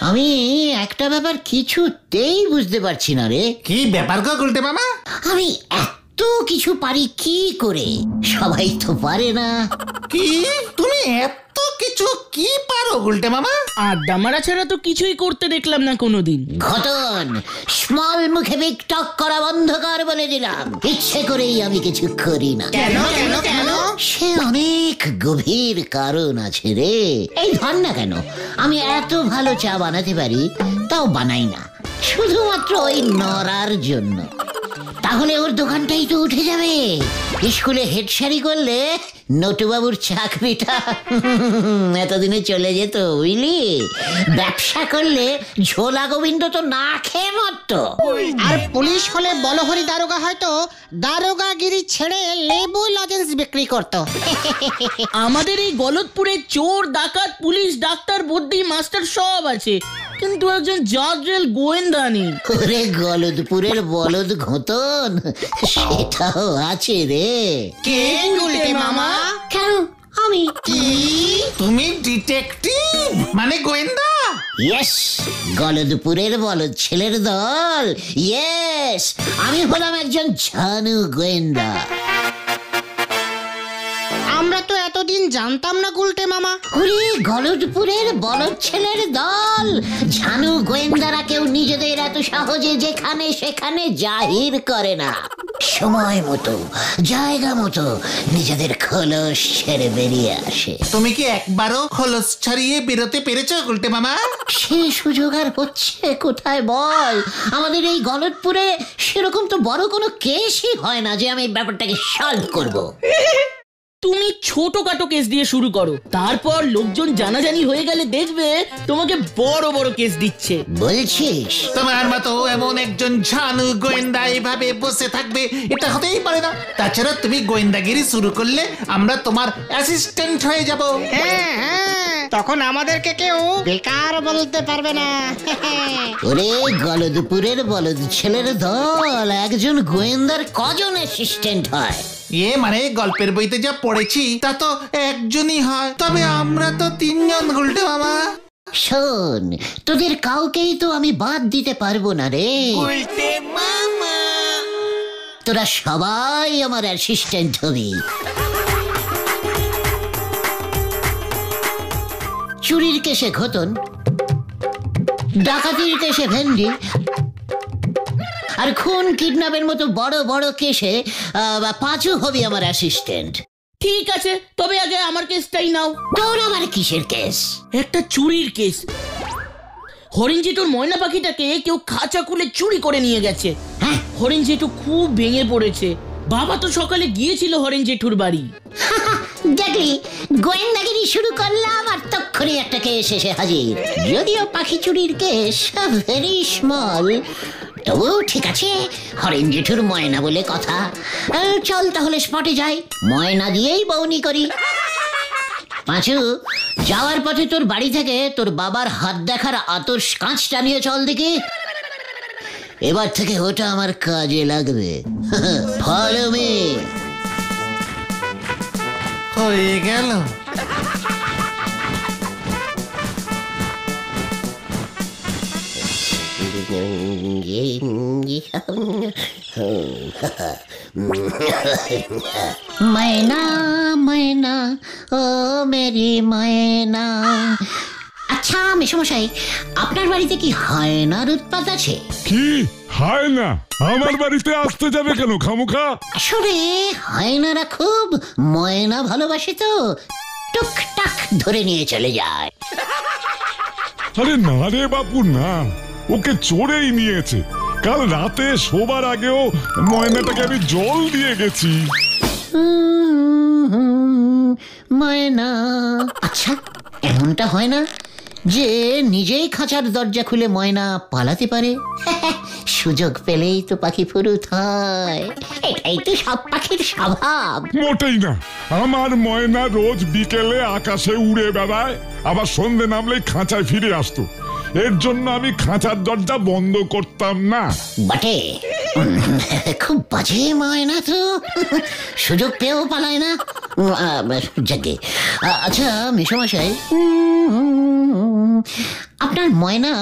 আমি একটা ব্যাপার কিছুতেই বুঝতে পারছি না রে। কি ব্যাপার গো গুলটে মামা? আমি এত কিছু পারি কি করে? সবাই তো পারে না। কি তুমি এত কিছু কি পারো গুলটে মামা? আড্ডা মারা ছাড়া তো কিছুই করতে দেখলাম না কোনোদিন। ঘটন, স্মল মুখে বিগ টক করা বন্ধ কর বলে দিলাম। ইচ্ছে করেই আমি কিছু করি না। কেন কেন কেন? সে অনেক গভীর কারণ আছে রে। এই ধর না কেন, আমি এত ভালো চা বানাতে পারি, তাও বানাই না, শুধুমাত্র ওই নড়ার জন্য। তাহলে ওর দোকানটাই তো উঠে যাবে। স্কুলে হেডসারি করলে নটুবাবুর চাকরিটা এতদিনে চলে যেত, বুঝলি? ব্যবসা করলে ঝোলা গোবিন্দ তো না খেয়ে মরত। আর পুলিশ হলে বলহরি দারোগা হয়তো দারোগাগিরি ছেড়ে লেবু লজেন্স বিক্রি করত। আমাদের এই গলতপুরে চোর, ডাকাত, পুলিশ, ডাক্তার, বদ্যি, মাস্টার সব আছে, কিন্তু একজন জাজরেল গোয়েন্দা নেই। ওরে গলদপুরের বলদ ঘটন, সেটাও আছে রে। কে গুলটে মামা? কেন আমি? কি তুমি ডিটেকটিভ মানে গোয়েন্দা? ইয়েস, গলদপুরের বলদ ছেলের দল। ইয়েস, আমি হলাম একজন ঝানু গোয়েন্দা। আমরা তো এতদিন জানতাম না গুলটে মামা। ওরে গলদপুরের বলদ ছেলের দল, ঝানু গোয়েন্দারা কেউ নিজেদের এত সহজে যেখানে সেখানে জাহির করে না। সময় মতো, জায়গা মতো নিজেদের খোলস ছেড়ে বেরিয়ে আসে। তুমি কি একবারও খোলস ছাড়িয়ে বেরোতে পেরেছো গুলটে মামা? সে সুযোগ আর হচ্ছে কোথায় বল? আমাদের এই গলদপুরে সেরকম তো বড় কোনো কেসই হয় না যে আমি ব্যাপারটাকে সলভ করব। তুমি ছোটখাটো কেস দিয়ে শুরু করো, তারপর লোকজন জানাজানি হয়ে গেলে দেখবে তোমাকে বড় বড় কেস দিচ্ছে। বলছিস? তোমার মতো এমন একজন ঝানু গোয়েন্দা এভাবে বসে থাকবে এটা হতেই পারে না। তাছাড়া তুমি গোয়েন্দাগিরি শুরু করলে আমরা তোমার অ্যাসিস্ট্যান্ট হয়ে যাব। হ্যাঁ হ্যাঁ, তখন আমাদেরকে কেউ বেকার বলতে পারবে না। ওরে গলদপুরের বলদ ছেলের দল, একজন গোয়েন্দার কজন অ্যাসিস্ট্যান্ট হয়? মানে গল্পের বইতে যা পড়েছি তা তো একজনই হয়, তবে আমরা তো তিনজন গুলটে মামা। শোন, তোদের কাউকেই তো আমি বাদ দিতে পারবো না রে। তোরা সবাই আমার অ্যাসিস্ট্যান্ট হবি। চুরির কেসে ঘটন, ডাকাতির কেসে ভেন্ডি, আর খুন কিডন্যাপের মতো বড় বড় কেসে পাঁচু হবি আমার অ্যাসিস্ট্যান্ট। ঠিক আছে, তবে আগে আমার কেসটাই নাও। তোর আমার কিসের কেস? একটা চুরির কেস। হরিণ জেঠুর ময়না পাখিটাকে কেউ খাঁচা খুলে চুরি করে নিয়ে গেছে। হ্যাঁ, হরিণ জেঠু খুব ভেঙে পড়েছে। বাবা তো সকালে গিয়েছিল হরিণ জেঠুর বাড়ি। দেখলি, গোয়েন্দাগিরি শুরু করলাম আর তক্ষুনি একটা কেস এসে হাজির। যদিও পাখি চুরির কেস ভেরি স্মল, তবু ঠিক আছে, হরেন জেঠুর ময়না বলে কথা। চল তাহলে স্পটে যাই, ময়না দিয়েই বউনি করি। পাঁচু, যাওয়ার পথে তোর বাড়ি থেকে তোর বাবার হাত দেখার আতর কাঁচটা নিয়ে চল দেখি। এবার থেকে ওটা আমার কাজে লাগবে। Follow me. হয়ে গেল। मैना मैना ओ मेरी मैना। আচ্ছা মেশমশাই, আপনার বাড়িতে কি হায়নার উৎপাত আছে? কি হায় না? আমার বাড়িতে আসতে যাবে কেন খামুখা? আসলে হায়নারা খুব ময়না ভালোবাসে তো, টুকটাক ধরে নিয়ে চলে যায়। আরে না রে বাপু না, ওকে চোরেই নিয়েছে। কাল রাতে শোবার আগেও ময়নাটাকে আমি জল দিয়ে গেছি। ময়না। আচ্ছা, এমনটা হয় না যে নিজেই খাঁচার দরজা খুলে ময়না পালাতে পারে? সুযোগ পেলেই তো পাখি ফুরুত হয়, এটাই তো সব পাখির স্বভাব। মোটেই না, আমার ময়না রোজ বিকেলে আকাশে উড়ে বেড়ায়, আবার সন্ধে নামলেই খাঁচায় ফিরে আসতো। এর জন্য আমি খাঁচার দরজা বন্ধ করতাম না। বটে, খুব বাজে ময়না তো, সুযোগ পেয়েও পালায় না। যাকে। আচ্ছা মেশমশাই, আপনার ময়না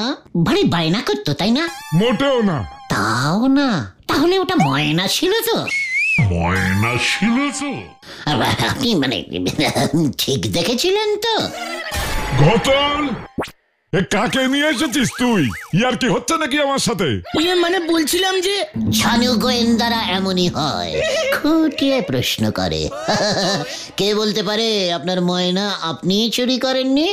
ভারী বায়না করতো, তাই না? মোটেও না। তাও না? তাহলে ওটা ময়না ছিল তো? ময়না ছিল তো? আপনি মানে ঠিক দেখেছিলেন তো? ঘটন, এ কাকে নিয়ে এসেছিস তুই? ইয়ার কি হচ্ছে নাকি আমার সাথে? মানে বলছিলাম যে ছানু গোয়েন্দারা এমনই হয়, খুঁটিয়ে প্রশ্ন করে। কে বলতে পারে আপনার ময়না আপনি চুরি করেননি?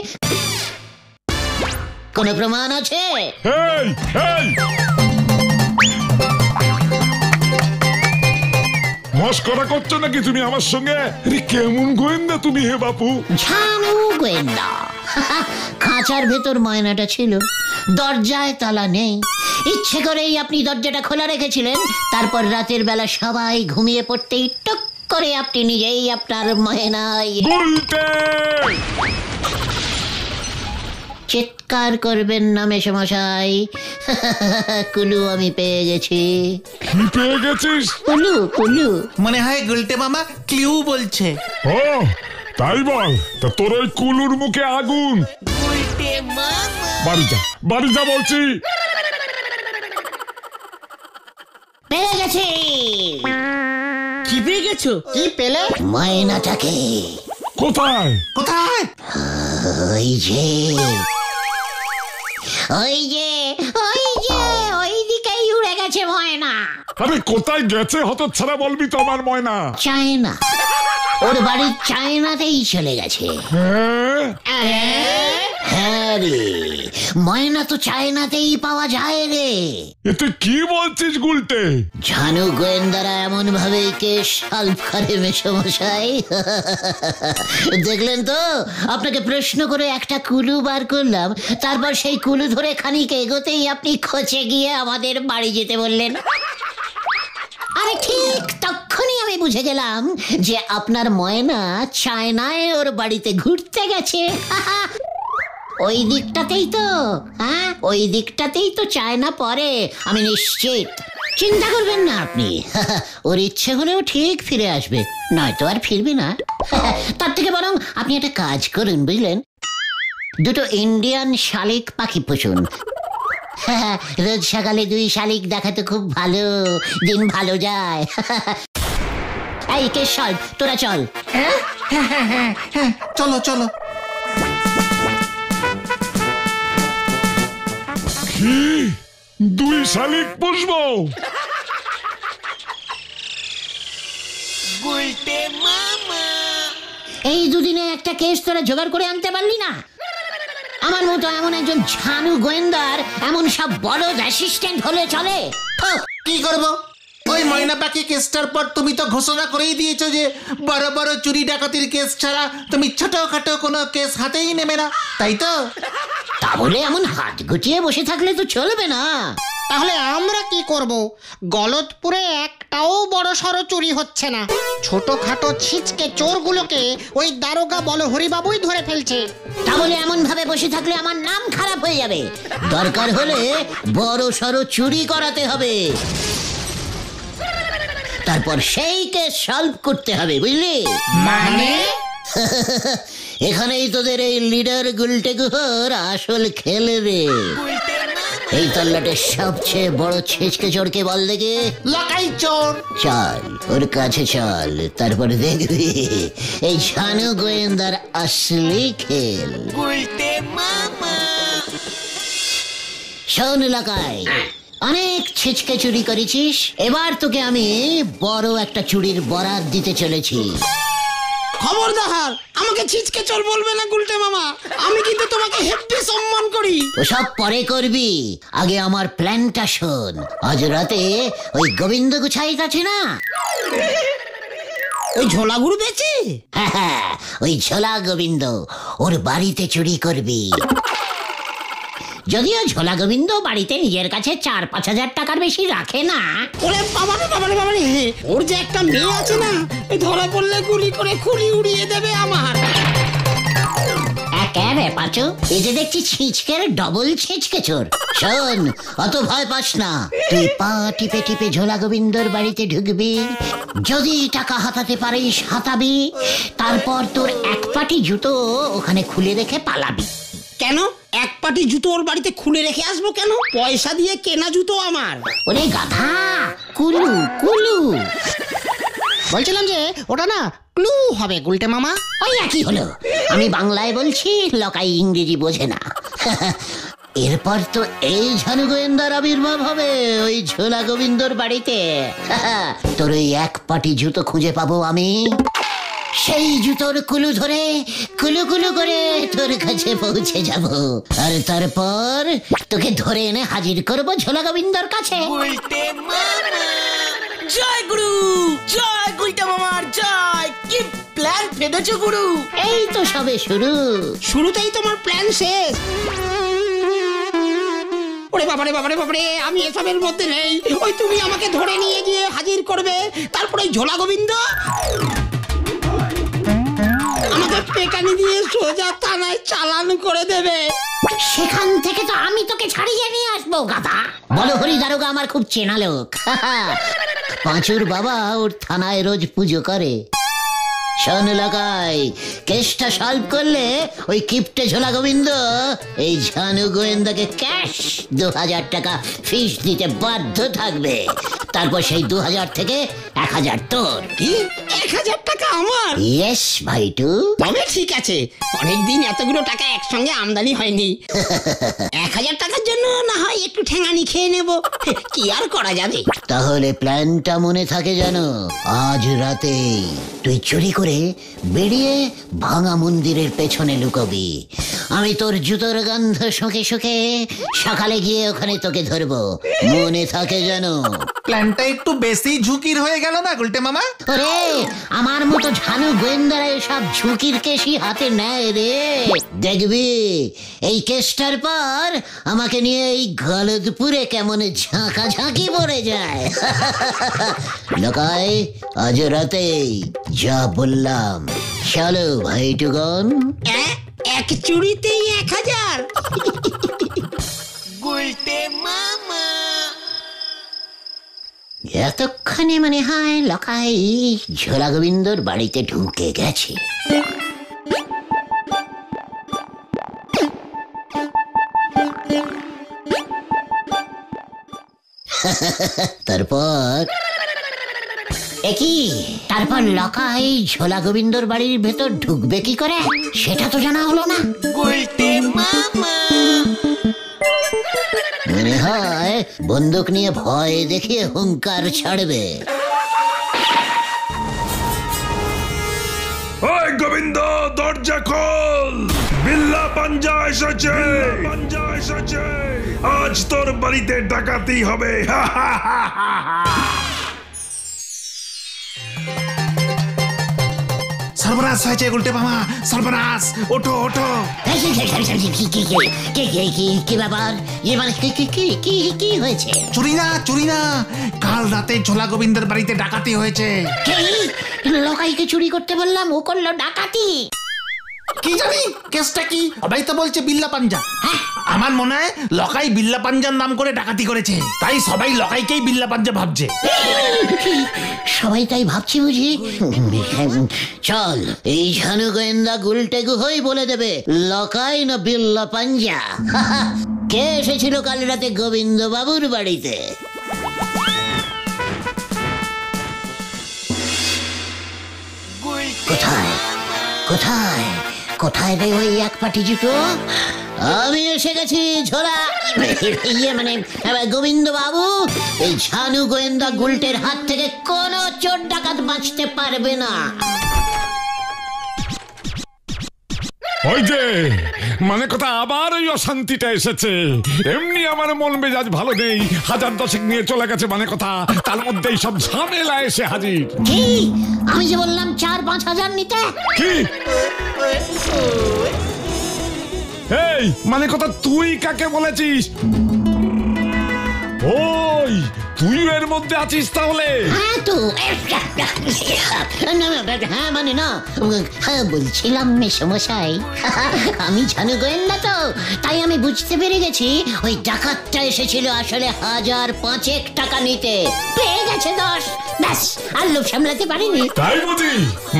কোনো প্রমাণ আছে? এই এই, মস্করা করছো নাকি তুমি আমার সঙ্গে? আরে কেমন গোয়েন্দা তুমি হে বাপু? ছানু গোয়েন্দা। খাঁচার ভেতর ময়নাটা ছিল, দরজায় তালা নেই। ইচ্ছে করেই আপনি দরজাটা খোলা রেখেছিলেন। তারপর রাতের বেলা সবাই ঘুমিয়ে পড়তেই টুক করে আপনি নিজেই আপনার ময়নায় গুলটে! চিৎকার করবেন না মেশমশাই, কুলু আমি পেয়ে গেছি। কি পেয়ে গেছিস? কুলু কুলু। মনে হয় গুলটে মামা ক্লিউ বলছে। ও তাই বল। তা তোর ওই কুলুর মুখে আগুন। বাড়ি যা, বাড়ি যা বলছি। পেয়ে গেছি। কি পেয়ে গেছো? কি পেলে? ময়নাটাকে। কোথায়? কোথায়? ওই যে ওই যে ওই যে ওই দিকেই উড়ে গেছে ময়না। আরে কোথায় গেছে হতচ্ছাড়া বলবি তো আমার ময়না? চায়না, ওর বাড়ির চায়নাতেই চলে গেছে। হ্যাঁ রে, ময়না তো চায়নাতেই পাওয়া যায় রে। এ তুই কি বলছিস গুলটে? ঝানু গোয়েন্দারা এমন ভাবে কেস সলভ করে মেশমশাই। দেখলেন তো, আপনাকে প্রশ্ন করে একটা কুলু বার করলাম, তারপর সেই কুলু ধরে খানিক এগোতেই আপনি খোঁচে গিয়ে আমাদের বাড়ি যেতে বললেন। আরে ঠিক তখনই আমি বুঝে গেলাম যে আপনার ময়না চায়নায় ওর বাড়িতে ঘুরতে গেছে। ওই দিকটাতেই তো, হ্যাঁ ওই দিকটাতেই তো চায়না পড়ে, আমি নিশ্চিত। চিন্তা করবেন না আপনি, ওর ইচ্ছে হলেও ঠিক ফিরে আসবে, নয়তো আর ফিরবে না। তার থেকে বরং আপনি একটা কাজ করুন বুঝলেন, দুটো ইন্ডিয়ান শালিক পাখি পুষুন। রোজ সকালে 2 শালিক দেখাতে খুব ভালো, দিন ভালো যায়। এই কে চল, তোরা চল। চলো চলো। কি 2 শালিক পুষবো? এই দুদিনে একটা কেস তোরা জোগাড় করে আনতে পারলি না? আমার মতো এমন একজন ঝানু গোয়েন্দার এমন সব বড় অ্যাসিস্ট্যান্ট হলে চলে? কি করবো? ওই ময়না পাখি কেসটার পর তুমি তো ঘোষণা করেই দিয়েছো যে বড় বড় চুরি ডাকাতির কেস ছাড়া তুমি ছোটখাটো কোনো কেস হাতেই নেবে না, তাই তো? তা বলে এমন হাত গুটিয়ে বসে থাকলে তো চলবে না। তাহলে আমরা কি করব? গলতপুরে একটাও বড় সড়ো চুরি হচ্ছে না। ছোটখাটো ছিচকে চোরগুলোকে ওই দারোগা বলহরি বাবুই ধরে ফেলছে। তা বলে এমন ভাবে বসে থাকলে আমার নাম খারাপ হয়ে যাবে। দরকার হলে বড় সড়ো চুরি করাতে হবে, তারপর সেই কেস সলভ করতে হবে, বুঝলি? মানে? এখানেই তোদের এই লিডার গুলটে গুহর আসল খেল রে। এই তল্লাটের সবচেয়ে বড় ছেচকে চোরকে বল দেখে। লাকাই চোর। চল ওর কাছে চল, তারপরে দেখবি এই ঝানু গোয়েন্দার আসলি খেল। শোন লাকাই, অনেক ছিচকে চুরি করেছিস, এবার তোকে আমি বড় একটা চুরির বরাত দিতে চলেছি। খবরদার আমাকে ছিচকে চোর বলবে না গুলটে মামা, আমি কিন্তু তোমাকে হেব্বি সম্মান করি। ওসব পরে করবি, আগে আমার প্ল্যানটা শোন। আজ রাতে ওই গোবিন্দ গুছাইত আছে না, ওই ঝোলাগুড়ু বেচে? হ্যাঁ, ওই ঝোলা গোবিন্দ, ওর বাড়িতে চুরি করবি। যদিও ঝোলা গোবিন্দ বাড়িতে নিজের কাছে 4-5 হাজার টাকার বেশি রাখে না। ওরে বাবারে বাবারে বাবারে, ওর যে একটা মেয়ে আছে না, এই ধরা পড়লে গুলি করে খুলি উড়িয়ে দেবে আমার। একেবারে পাচু, এই যে দেখছি ছিচকের ডবল ছিচকে চোর। শোন, অত ভয় পাস না, তুই পা টিপে টিপে ঝোলা গোবিন্দর বাড়িতে ঢুকবি, যদি টাকা হাতাতে পারিস হাতাবি, তারপর তোর এক পাটি জুতো ওখানে খুলে রেখে পালাবি। কেন এক পাটি জুতো ওর বাড়িতে খুলে রেখে আসবো কেন? পয়সা দিয়ে কেনা জুতো আমার। ওরে গাধা, কুলু কুলু। বলছিলাম যে ওটা না ক্লু হবে গুলটে মামা। ওই একই হলো, আমি বাংলায় বলছি, লকাই ইংরেজি বোঝে না। এরপর তো এই ঝানু গোয়েন্দার আবির্ভাব হবে ওই ঝোলা গোবিন্দর বাড়িতে। তোর ওই এক পাটি জুতো খুঁজে পাবো আমি, সেই জুতোর কুলু ধরে কুলু কুলু করে তোর কাছে পৌঁছে যাব, আর তারপর তোকে ধরে এনে হাজির করব ঝোলা গোবিন্দর কাছে। জয় গুরু, জয় গুলটা মামার জয়। কি প্ল্যান ফেলেছো গুরু? এই তো সবে শুরু। শুরুতেই তোমার প্ল্যান শেষ? ওরে বাবারে বাবারে বাবারে, আমি এসবের মধ্যে নেই। ওই তুমি আমাকে ধরে নিয়ে গিয়ে হাজির করবে, তারপরে ঝোলা গোবিন্দ আমাকে পেকানি দিয়ে সোজা থানায় চালান করে দেবে। সেখান থেকে তো আমি তোকে ছাড়িয়ে নিয়ে আসবো গাধা। বলো হরি দারোগা আমার খুব চেনা লোক। পাঁচুর বাবা ওর থানায় রোজ পুজো করে। শোন লাগাই, কেসটা সলভ করলে ওই কিপটে ঝোলা গোবিন্দ এই ঝানু গোয়েন্দাকে ক্যাশ 2000 টাকা ফিস দিতে বাধ্য থাকবে। তারপর সেই 2000 থেকে 1000 তোর। কি 1000 টাকা আমার? ইয়েস ভাইটু। তবে ঠিক আছে, অনেকদিন এতগুলো টাকা একসঙ্গে আমদানি হয়নি। 1000 টাকার জন্য না হয় একটু ঠেঙানি খেয়ে নেব, কি আর করা যাবে। তাহলে প্ল্যানটা মনে থাকে জানো, আজ রাতে তুই চুরি করে বেরিয়ে ভাঙা মন্দিরের পেছনে লুকোবি। আমি তোর জুতোর গন্ধ শুকে শুকে সকালে গিয়ে ওখানে তোকে ধরবো, মনে থাকে জানো। প্ল্যানটা একটু বেশি ঝুঁকির হয়ে গেল না গুলটে মামা? ওরে আমার মতো ঝানু গোয়েন্দারা এসব ঝুঁকির কেসই হাতে নেয় রে। দেখবি এই কেসটার পর আমাকে নিয়ে এই গলদপুরে কেমন ঝাঁকাঝাঁকি পড়ে যায়। লোকাই আজ রাতেই যা বললাম, চলো ভাইটুগন। এক চুরিতেই 1000? এতক্ষণে মনে হয় লকাই ঝোলা গোবিন্দর বাড়িতে ঢুকে গেছে। তারপর একই, তারপর লকাই ঝোলা গোবিন্দর বাড়ির ভেতর ঢুকবে কি করে সেটা তো জানা হলো না। মনে হয় বন্দুক নিয়ে ভয় দেখিয়ে হুঙ্কার ছাড়বে। ওই গোবিন্দ, দরজা খোল, বিল্লা পাঞ্জা এসেছে, পাঞ্জা এসেছে, আজ তোর বাড়িতে ডাকাতি হবে। সর্বনাশ হয়েছে গুলটে মামা, সর্বনাশ। ওঠো ওঠো। কি ব্যাপার? মানে কি হয়েছে? চুরি না, চুরি না, কাল রাতে ঝোলা গোবিন্দের বাড়িতে ডাকাতি হয়েছে। লকাইকে চুরি করতে বললাম, ও করলো ডাকাতি। কি জানি কেসটা কি? সবাই তো বলছে বিল্লা পাঞ্জা। আমার মনে হয় লকাই বিল্লা পাঞ্জার নাম করে ডাকাতি করেছে, তাই সবাই লকাইকেই বিল্লা পাঞ্জা ভাবছে। সবাই তাই ভাবছি বুঝি। চল, এই ঝানু গোয়েন্দা গুলটে গুহই বলে দেবে লকাই না বিল্লা পাঞ্জা। কে এসেছিল কাল রাতে গোবিন্দ বাবুর বাড়িতে? কোথায় কোথায় কোথায় রে ওই এক পাটি জুতো? আমি এসে গেছি ঝোলা, মানে গোবিন্দ বাবু। এই ঝানু গোয়েন্দা গুলটের হাত থেকে কোনো চোর ডাকাত বাঁচতে পারবে না। ওই যে মানে কথা, আবার ওই অশান্তিটা এসেছে। এমনি আমার মন মেজাজ ভালো নেই, 1000 নিয়ে চলে গেছে মানে কথা, তার মধ্যেই সব ঝামেলা এসে হাজির। কি আমি যে বললাম 4-5 হাজার নিতে? কি এই মানে কথা, তুই কাকে বলেছিস? ওই তুই এর মধ্যে আছিস তাহলে? হ্যাঁ তো, হ্যাঁ মানে না, বলছিলাম মেসমশাই, আমি ঝানু গোয়েন্দা তো, তাই আমি আমি বুঝতে পেরে গেছি ওই ডাকাতটা এসেছিল আসলে 1005 টাকা নিতে, পেয়ে গেছে 10। ব্যাস, আর লোভ সামলাতে পারিনি। তাই বুঝি?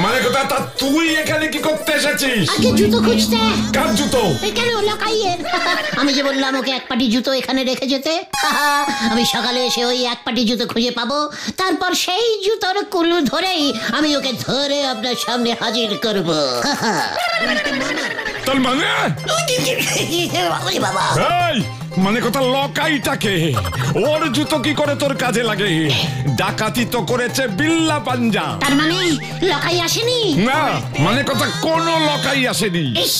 মানে কথা, তা তুই এখানে কি করতে এসেছিস? আগে জুতো খুঁজতে। কার জুতো? কেন, লকাইয়ের। আমি যে বললাম ওকে এক পাটি জুতো এখানে রেখে যেতে, আমি সকালে এসে ওই এক পাটি জুতো খুঁজে পাবো, তারপর সেই জুতোর কুলু ধরেই আমি ওকে ধরে আপনার সামনে হাজির করব। তার মানে বাবা, এই, মানে কথা লকাইটাকে, ওর জুতো কি করে তোর কাজে লাগে? ডাকাতি তো করেছে বিল্লা পাঞ্জা। তার মানে লকাই আসেনি? না, মানে কথা কোনো লকাই আসেনি। ইস,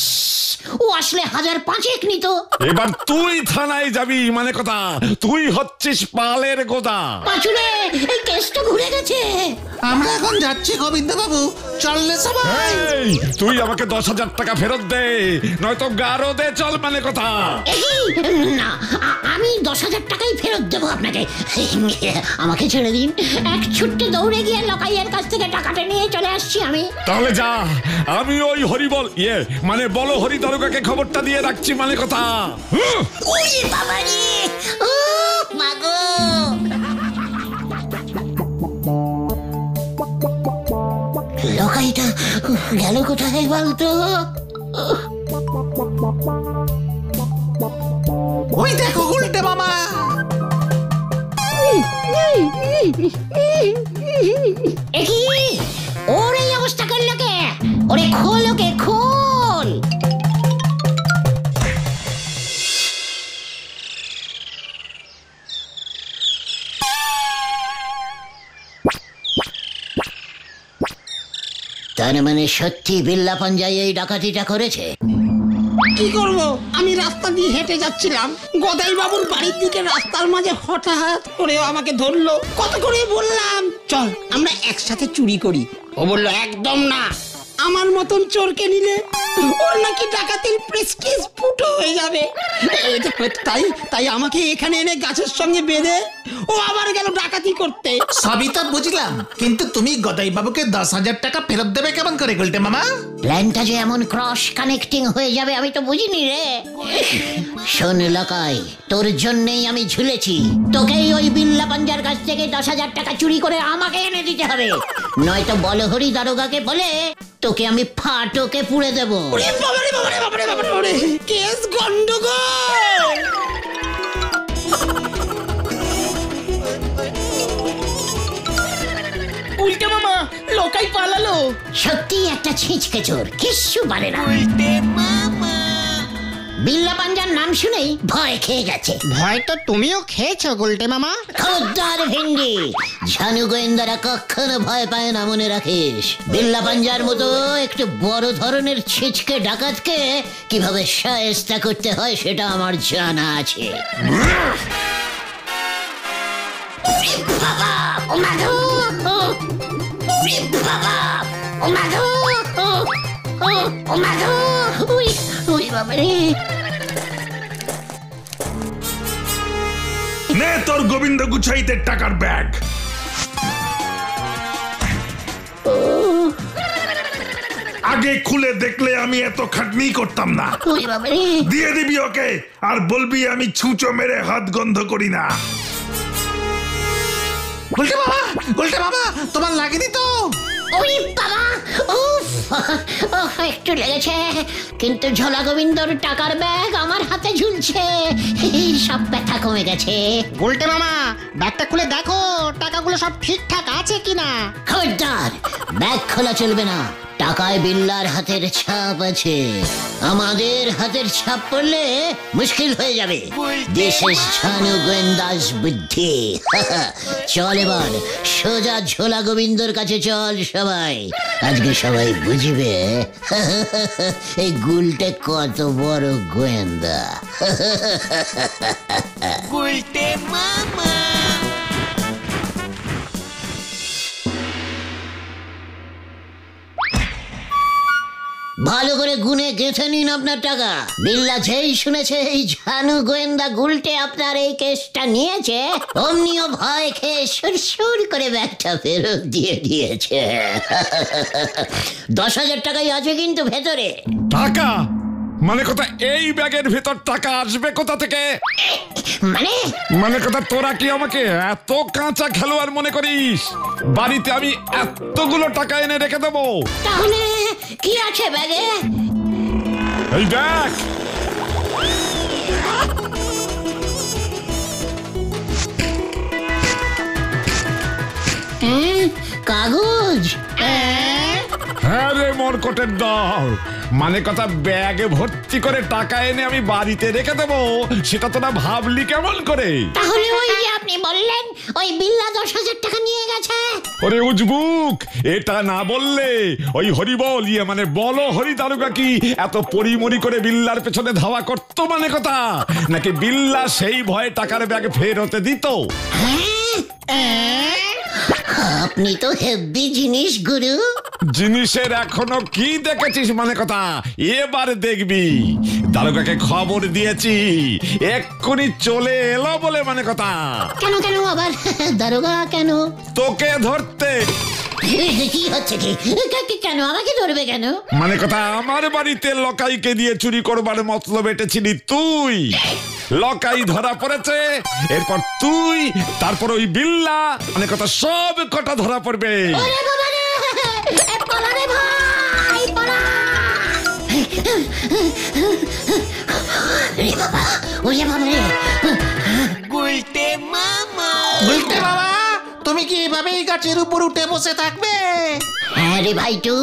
ও আসলে 1005 নিত। এবার তুই থানায় যাবি, মানে কথা তুই হচ্ছিস পালের গোদা। পাঁচুরে, এই কেসটা ঘুরে গেছে। আমরা এখন যাচ্ছি গোবিন্দ বাবু, চললে সবাই। এই, তুই আমাকে 10,000 টাকা ফেরত দে, নয়তো গারো দে, চল। মানে কথা না, আমি 10,000 টাকাই ফেরত দেবো আপনাকে। আমাকে ছেড়ে দিন, এক ছুট্টে দৌড়ে গিয়ে লকাইয়ের কাছ থেকে টাকাটা নিয়ে চলে আসছি আমি। তাহলে যা, আমি ওই হরিবল মানে বলো হরি দারোগাকে খবরটা দিয়ে রাখছি। মানে কথা ওরে বাবা রে, ও মাগো। লকাইটা গেল কোথায় বলতো? ওই দেখো উল্টে মামা। একই, ওর এই অবস্থা করলো কে? ওরে খোল, ওকে খোল। তার মানে সত্যি বিল্লা পাঞ্জাই এই ডাকাতিটা করেছে? কি করব? আমি রাস্তা দিয়ে হেঁটে যাচ্ছিলাম, গদাই বাবুর বাড়ির দিকে রাস্তার মাঝে হঠাৎ করে আমাকে ধরলো। কত করে বললাম চল আমরা একসাথে চুরি করি, ও বললো একদম না, আমার মতন চোরকে নিলে ওর নাকি ডাকাতির প্রেস্টিজ ফুটো হয়ে যাবে। তাই আমাকে এখানে এনে গাছের সঙ্গে বেঁধে ও আবার গেল ডাকাতি করতে। সবই তো বুঝলাম, কিন্তু তুমি গদাই বাবুকে 10,000 টাকা ফেরত দেবে কেমন করে গুলটে মামা? প্ল্যানটা যে এমন ক্রস কানেক্টিং হয়ে যাবে আমি তো বুঝিনি রে। শোন লকাই, তোর জন্যই আমি ঝুলেছি। তোকেই ওই বিল্লা পাঞ্জার কাছ থেকে 10,000 টাকা চুরি করে আমাকে এনে দিতে হবে, নয়তো বলহরি দারোগাকে বলে তোকে আমি ফাটকে পুড়ে দেবো। কেস গন্ডগোল। উল্টে মামা, লকাই পালালো। সত্যি একটা ছিঁচকে চোর, কিচ্ছু পারে না। বিল্লা পাঞ্জার নাম শুনেই ভয় খেয়ে গেছে। ভয় তো তুমিও খেয়েছো গুলটে মামা। খোদ্দার ভেন্ডি, ঝানু গোয়েন্দারা কখনো ভয় পায় না, মনে রাখিস। বিল্লা পাঞ্জার মতো একটু বড় ধরনের ছিচকে ডাকাতকে কিভাবে শায়েস্তা করতে হয় সেটা আমার জানা আছে। বাবা, ও মাগো, বাবা, ও মাগো, ও মাগো, ওই বাবা রে। নে তোর গোবিন্দ গুছাইতে টাকার ব্যাগ। আগে খুলে দেখলে আমি এত খাটনি করতাম না। দিয়ে দিবি ওকে, আর বলবি আমি ছুঁচো মেরে হাত গন্ধ করি না। গুলটে মামা, গুলটে মামা, তোমার লাগেনি তো? ওরে বাবা, উফ, একটু লেগেছে, কিন্তু ঝোলা গোবিন্দর টাকার ব্যাগ আমার হাতে ঝুলছে, সব ব্যথা কমে গেছে। গুলটে মামা, ব্যাগটা খুলে দেখো টাকাগুলো সব ঠিকঠাক আছে কিনা। খবরদার, ব্যাগ খোলা চলবে না, টাকায় বিল্লার হাতের ছাপ আছে। আমাদের হাতের ছাপ পড়লে মুশকিল হয়ে যাবে। দিস ইজ ঝানু গোয়েন্দাস বুদ্ধি। চল এবার সোজা ঝোলা গোবিন্দর কাছে চল সবাই, আজকে সবাই বুঝবে এই গুলটে কত বড় গোয়েন্দা। গুলটে মামা। ভালো করে গুনে গেঁথে নিন আপনার টাকা। বিল্লা যেই শুনেছে এই ঝানু গোয়েন্দা গুলটে আপনার এই কেসটা নিয়েছে, অমনিও ভয় খেয়ে সুরসুর করে ব্যাগটা ফেরত দিয়ে দিয়েছে। 10,000 টাকাই আছে কিন্তু ভেতরে। টাকা মানে কথা এই ব্যাগের ভেতর টাকা আসবে কোথা থেকে? মানে মানে কথা তোরা কি আমাকে এত কাঁচা খেলোয়াড় মনে করিস? বাড়িতে আমি এতগুলো টাকা এনে রেখে দেবো? তাহলে কি আছে ব্যাগে? এই দেখ, কাগজ? হ্যাঁ রে মরকটের দল, মানে কথা ব্যাগে ভর্তি করে টাকা এনে আমি বাড়িতে রেখে দেবো, সেটা তোরা ভাবলি কেমন করে? তাহলে ওই যে আপনি বললেন ওই বিল্লা 10,000 টাকা নিয়ে গেছে। ওরে উজবুক, এটা না বললে ওই হরিবল মানে বলো হরি দারোগা কি এত পরিমরি করে বিল্লার পেছনে ধাওয়া করতো মানে কথা, নাকি বিল্লা সেই ভয়ে টাকার ব্যাগ ফেরতে দিত? আপনি তো হেভি জিনিস গুরু। জিনিসের এখনো কি দেখেছিস মানে কথা? এবার দেখবি। দারোগাকে খবর দিয়েছি, এক্ষুনি চলে এলো বলে মানে কথা। কেন কেন আবার দারোগা কেন? তোকে ধরতে। কি হচ্ছে কি? কেন আমাকে ধরবে কেন? মানে কথা আমার বাড়িতে লকাইকে দিয়ে চুরি করবার মতলব এটেছিলি তুই। লকাই ধরা পড়েছে, এরপর তুই, তারপর ওই বিল্লা, মানে কথা সব কটা ধরা পড়বে। ওরে বাবা রে, পালা রে ভাই, পালা। রে বাবা, ওরে বাবা রে। গুলটে বাবা, তুমি কি এভাবেই গাছের উপর উঠে বসে থাকবে? হ্যাঁ রে ভাইটু,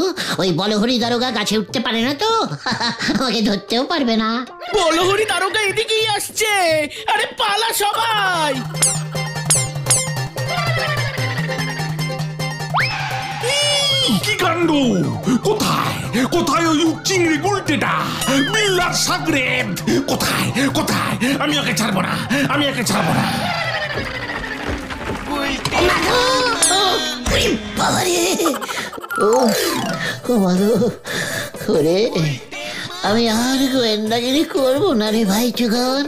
ওই বলহরি দারোগা গাছে উঠতে পারে না তো, আমাকে ধরতেও পারবে না। বলহরি দারোগা এদিকেই আসছে, আরে পালা সবাই। কি কাণ্ড! কোথায় কোথায় ওই চিংড়ি গুলটেটা, বিল্লার সাগরেদ? কোথায় কোথায়? আমি ওকে ছাড়বো না, আমি ওকে ছাড়বো না। আমি আর গোয়েন্দাগিরি করবো না রে ভাই চুগন।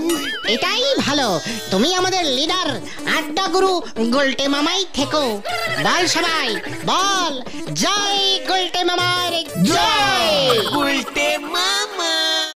এটাই ভালো, তুমি আমাদের লিডার আড্ডা গুরু গোলটে মামাই থেকো। বল সবাই বল, জয় গোলটে মামার জয়।